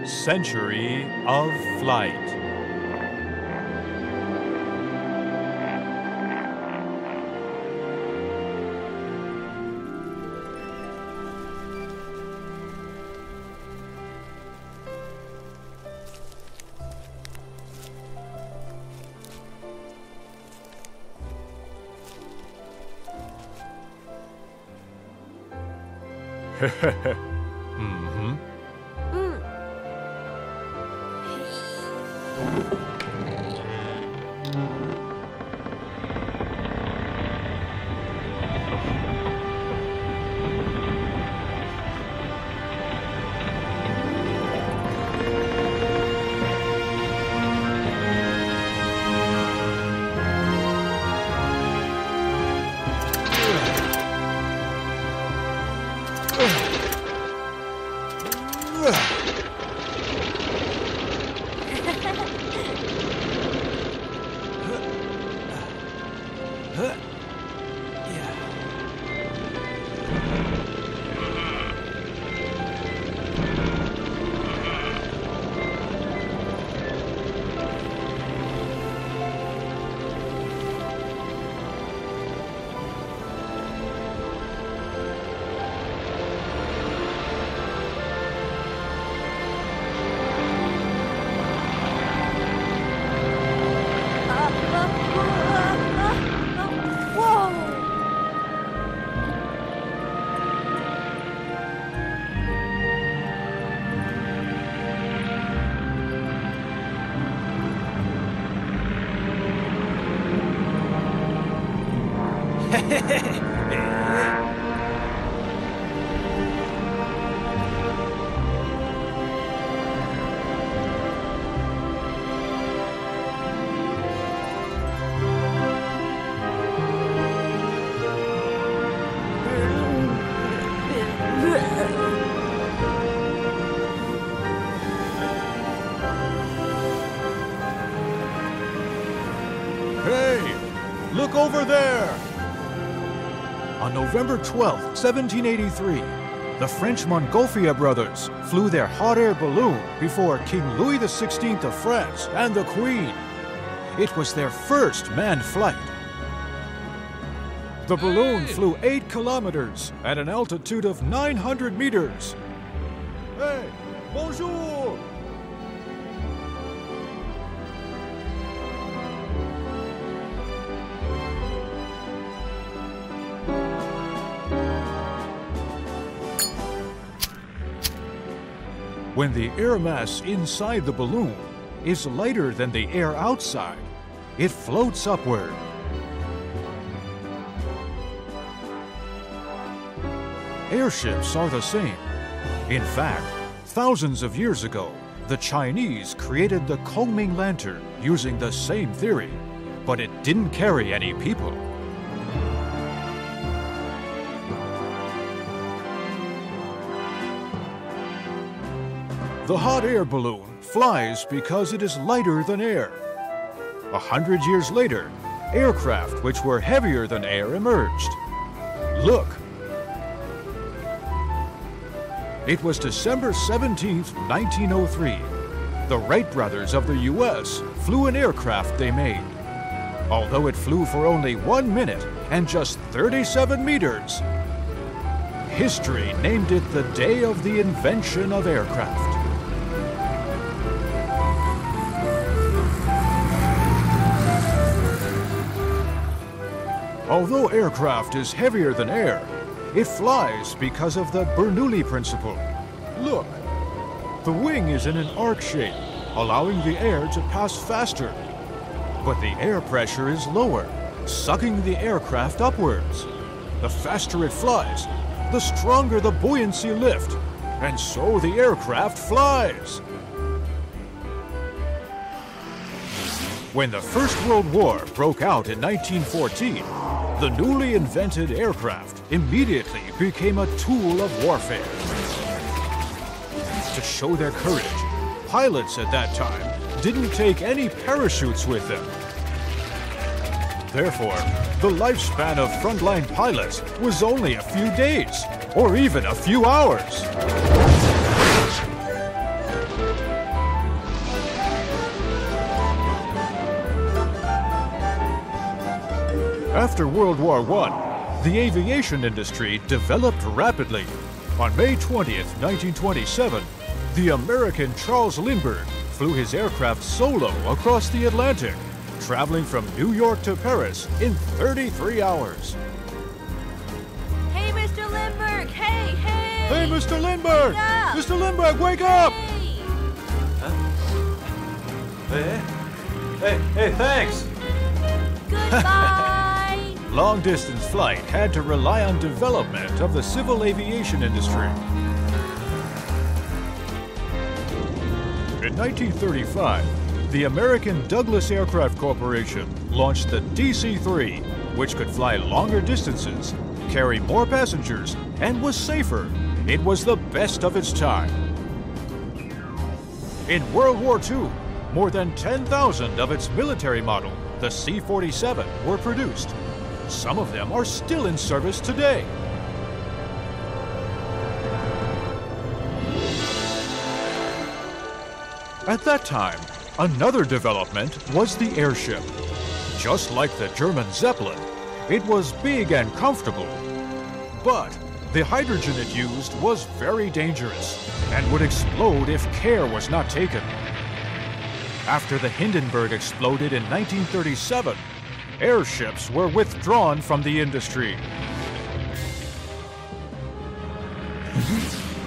Century of Flight. Mm-hmm. Hey, look over there! On November 12, 1783, the French Montgolfier brothers flew their hot air balloon before King Louis XVI of France and the Queen. It was their first manned flight. The balloon flew 8 kilometers at an altitude of 900 meters. Hey, bonjour! When the air mass inside the balloon is lighter than the air outside, it floats upward. Airships are the same. In fact, thousands of years ago, the Chinese created the Kongming lantern using the same theory, but it didn't carry any people. The hot air balloon flies because it is lighter than air. 100 years later, aircraft which were heavier than air emerged. Look! It was December 17, 1903. The Wright brothers of the US flew an aircraft they made. Although it flew for only 1 minute and just 37 meters, history named it the day of the invention of aircraft. Although aircraft is heavier than air, it flies because of the Bernoulli principle. Look, the wing is in an arc shape, allowing the air to pass faster. But the air pressure is lower, sucking the aircraft upwards. The faster it flies, the stronger the buoyancy lift, and so the aircraft flies. When the First World War broke out in 1914, the newly invented aircraft immediately became a tool of warfare. To show their courage, pilots at that time didn't take any parachutes with them. Therefore, the lifespan of frontline pilots was only a few days, or even a few hours. After World War I, the aviation industry developed rapidly. On May 20th, 1927, the American Charles Lindbergh flew his aircraft solo across the Atlantic, traveling from New York to Paris in 33 hours. Hey, Mr. Lindbergh! Hey, hey! Hey, Mr. Lindbergh! Wake up! Mr. Lindbergh, wake up! Hey! Hey, thanks! Goodbye! Long-distance flight had to rely on development of the civil aviation industry. In 1935, the American Douglas Aircraft Corporation launched the DC-3, which could fly longer distances, carry more passengers, and was safer. It was the best of its time. In World War II, more than 10,000 of its military model, the C-47, were produced. Some of them are still in service today. At that time, another development was the airship. Just like the German Zeppelin, it was big and comfortable. But the hydrogen it used was very dangerous and would explode if care was not taken. After the Hindenburg exploded in 1937, airships were withdrawn from the industry.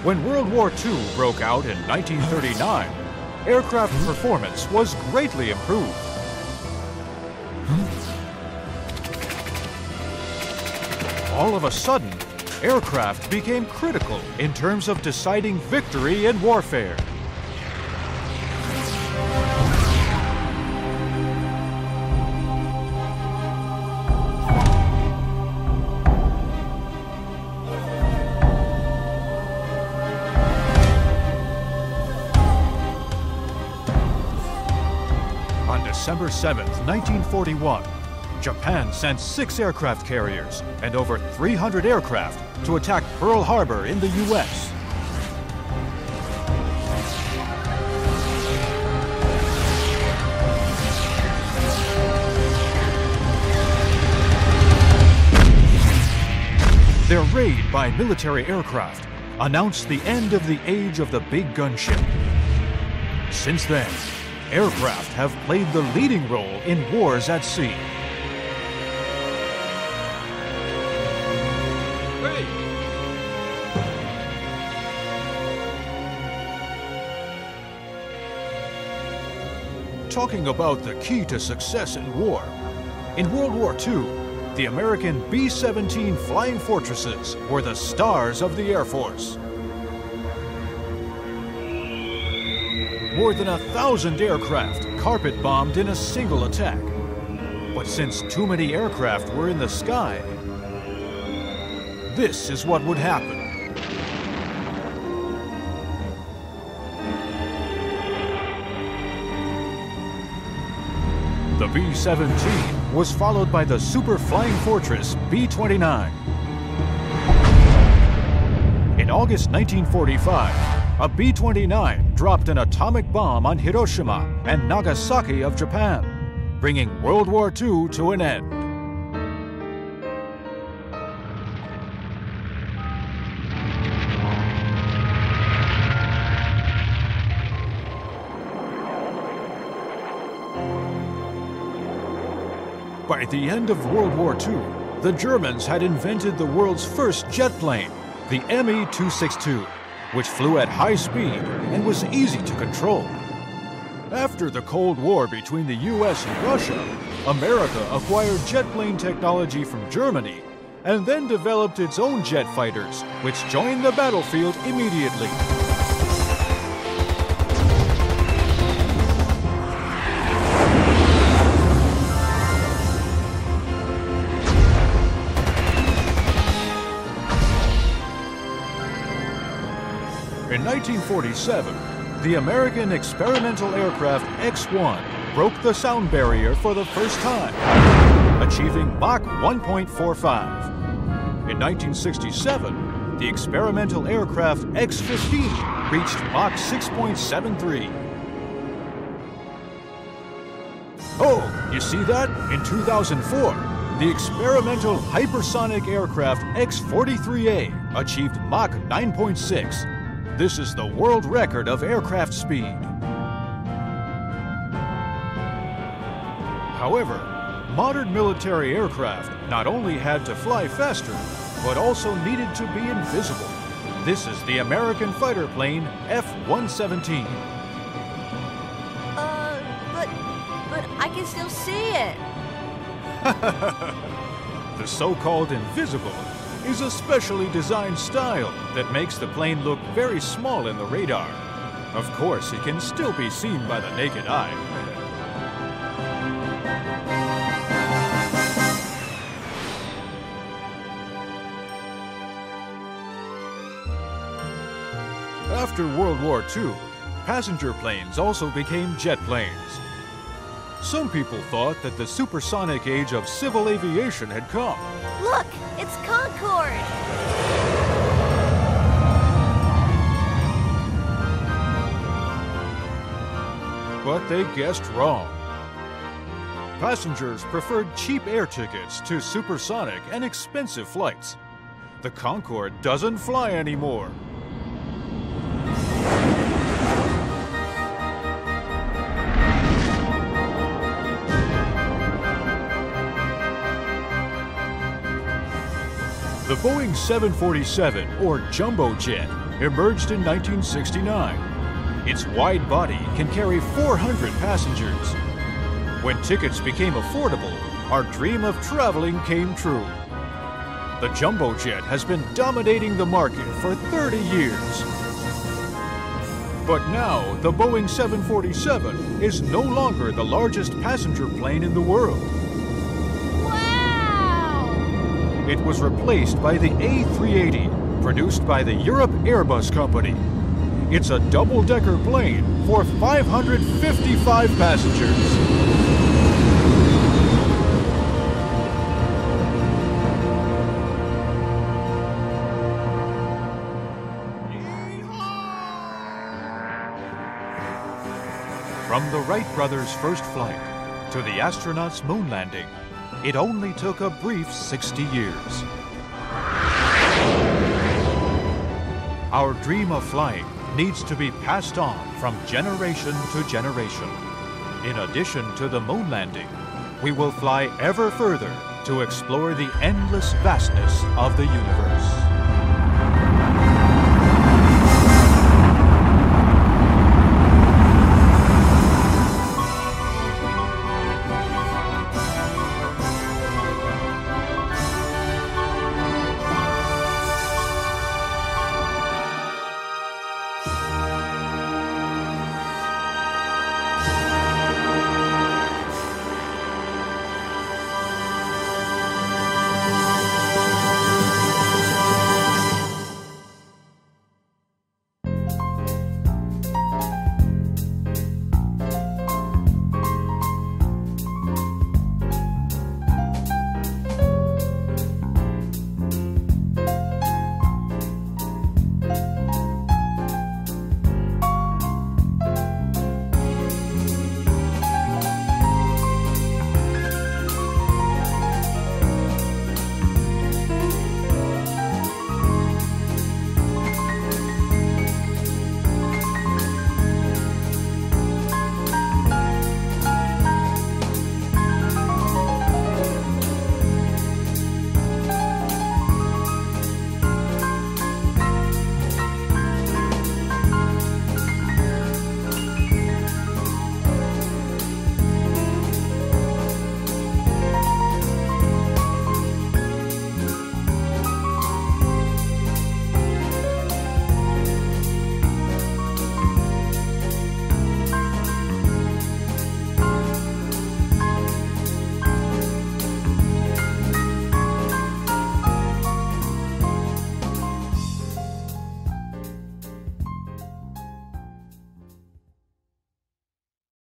When World War II broke out in 1939, aircraft performance was greatly improved. All of a sudden, aircraft became critical in terms of deciding victory in warfare. On December 7, 1941, Japan sent 6 aircraft carriers and over 300 aircraft to attack Pearl Harbor in the U.S. Their raid by military aircraft announced the end of the age of the big gunship. Since then, aircraft have played the leading role in wars at sea. Talking about the key to success in war, in World War II, the American B-17 Flying Fortresses were the stars of the Air Force. More than 1,000 aircraft carpet-bombed in a single attack. But since too many aircraft were in the sky, this is what would happen. The B-17 was followed by the Super Flying Fortress B-29. In August 1945, a B-29 dropped an atomic bomb on Hiroshima and Nagasaki of Japan, bringing World War II to an end. By the end of World War II, the Germans had invented the world's first jet plane, the Me-262, which flew at high speed and was easy to control. After the Cold War between the US and Russia, America acquired jet plane technology from Germany and then developed its own jet fighters, which joined the battlefield immediately. In 1947, the American experimental aircraft X-1 broke the sound barrier for the first time, achieving Mach 1.45. In 1967, the experimental aircraft X-15 reached Mach 6.73. Oh, you see that? In 2004, The experimental hypersonic aircraft X-43A achieved Mach 9.6. This is the world record of aircraft speed. However, modern military aircraft not only had to fly faster, but also needed to be invisible. This is the American fighter plane F-117. But I can still see it. The so-called invisible is a specially designed style that makes the plane look very small in the radar. Of course, it can still be seen by the naked eye. After World War II, passenger planes also became jet planes. Some people thought that the supersonic age of civil aviation had come. Look, it's Concorde. But they guessed wrong. Passengers preferred cheap air tickets to supersonic and expensive flights. The Concorde doesn't fly anymore. The Boeing 747, or jumbo jet, emerged in 1969. Its wide body can carry 400 passengers. When tickets became affordable, our dream of traveling came true. The jumbo jet has been dominating the market for 30 years. But now, the Boeing 747 is no longer the largest passenger plane in the world. It was replaced by the A380, produced by the Europe Airbus Company. It's a double-decker plane for 555 passengers. From the Wright brothers' first flight to the astronauts' moon landing, it only took a brief 60 years. Our dream of flying needs to be passed on from generation to generation. In addition to the moon landing, we will fly ever further to explore the endless vastness of the universe.